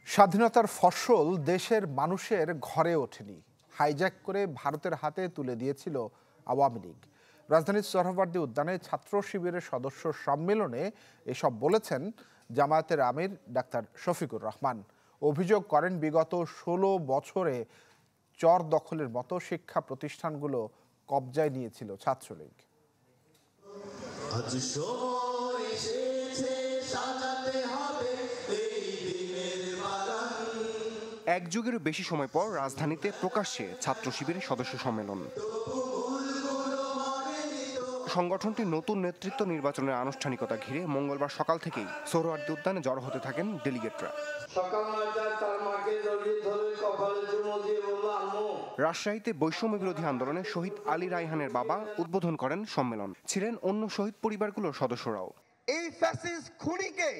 স্বাধীনতার ফসল দেশের মানুষের ঘরে ওঠেনি, হাইজ্যাক করে ভারতের হাতে তুলে দিয়েছিল আওয়ামী লীগ। রাজধানীর সোহরাওয়ার্দী উদ্যানে ছাত্র শিবিরের সদস্য সম্মেলনে এসব বলেছেন জামায়াতের আমির ডাক্তার শফিকুর রহমান। অভিযোগ করেন বিগত ১৬ বছরে চর দখলের মতো শিক্ষা প্রতিষ্ঠানগুলো কবজায় নিয়েছিল ছাত্রলীগ। এক যুগেরও বেশি সময় পর রাজধানীতে প্রকাশ্যে ছাত্র শিবিরের সদস্য সম্মেলন। সংগঠনটির নতুন নেতৃত্ব নির্বাচনের আনুষ্ঠানিকতা ঘিরে মঙ্গলবার সকাল থেকেই সোহরাওয়ার্দী উদ্যানে জড়ো হতে থাকেন ডেলিগেটরা। রাজশাহীতে বৈষম্য বিরোধী আন্দোলনে শহীদ আলী রায়হানের বাবা উদ্বোধন করেন সম্মেলন। ছিলেন অন্য শহীদ পরিবারগুলোর সদস্যরাও। এই ফ্যাসিস্ট খুনিকে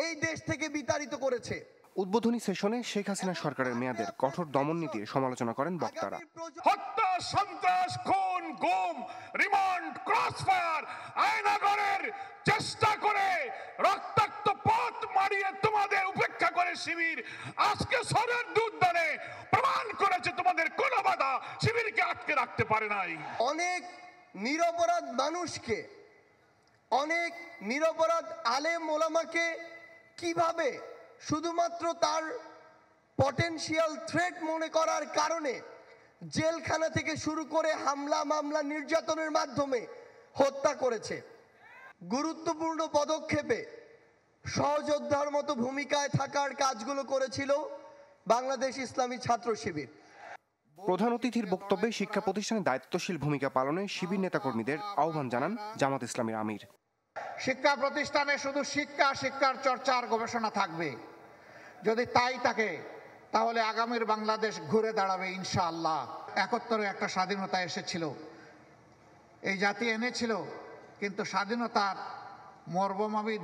এই দেশ থেকে বিতাড়িত করেছে। উদ্বোধনী সেশনে শেখ হাসিনা সরকারের মেয়াদের কঠোর দমন নীতির সমালোচনা করেন বক্তারা। হত্যা, সন্ত্রাস, খুন, গুম, রিমান্ড, ক্রসফায়ার, আয়নাগরের চেষ্টা করে রক্তাক্ত পথ মারিয়ে তোমাদের উপেক্ষা করে শিবির আজকে সোহরাওয়ার্দী উদ্যানে প্রমাণ করেছে তোমাদের কোনো বাধা শিবিরকে আটকে রাখতে পারে নাই। অনেক নিরপরাধ মানুষকে, অনেক নিরপরাধ আলেম ওলামাকে কিভাবে শুধুমাত্র তার পটেনশিয়াল থ্রেট মনে করার কারণে জেলখানা থেকে শুরু করে হামলা মামলা নির্যাতনের মাধ্যমে হত্যা করেছে। গুরুত্বপূর্ণ পদক্ষেপে সহযোদ্ধার মতো ভূমিকায় থাকার কাজগুলো করেছিল বাংলাদেশ ইসলামী ছাত্র শিবির। প্রধান অতিথির বক্তব্যে শিক্ষা প্রতিষ্ঠানে দায়িত্বশীল ভূমিকা পালনে শিবির নেতাকর্মীদের আহ্বান জানান জামাত ইসলামীর আমির। শিক্ষা প্রতিষ্ঠানে শুধু শিক্ষার চর্চা আর গবেষণা থাকবে, যদি তাই থাকে তাহলে আগামীর বাংলাদেশ ঘুরে দাঁড়াবে ইনশাআল্লাহ। ৭১ একটা স্বাধীনতা এসেছিল, এই জাতি এনেছিল, কিন্তু স্বাধীনতার মর্মমাবী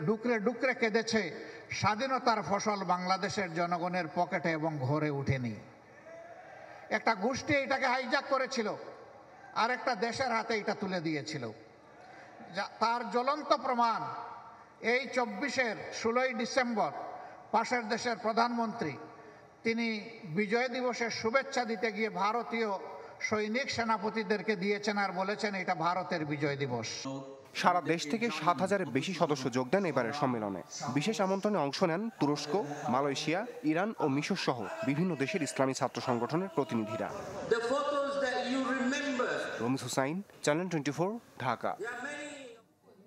ডুকরে ডুকরে কেঁদেছে। স্বাধীনতার ফসল বাংলাদেশের জনগণের পকেটে এবং ঘরে উঠেনি। একটা গোষ্ঠী এটাকে হাইজ্যাক করেছিল, আর একটা দেশের হাতে এটা তুলে দিয়েছিল। তার জ্বলন্ত প্রমাণ এই ২৪-১৬ ডিসেম্বর পাশের দেশের প্রধানমন্ত্রী তিনি বিজয় দিবসের শুভেচ্ছা দিতে গিয়ে ভারতীয় সৈনিক সেনাপতিদেরকে দিয়েছেন আর বলেছেন এটা ভারতের বিজয় দিবস। সারা দেশ থেকে ৭,০০০-এর বেশি সদস্য যোগ দেন এবারের সম্মেলনে। বিশেষ আমন্ত্রণে অংশ নেন তুরস্ক, মালয়েশিয়া, ইরান ও মিশর সহ বিভিন্ন দেশের ইসলামী ছাত্র সংগঠনের প্রতিনিধিরা। রমিজ হুসাইন, চ্যানেল 24, ঢাকা।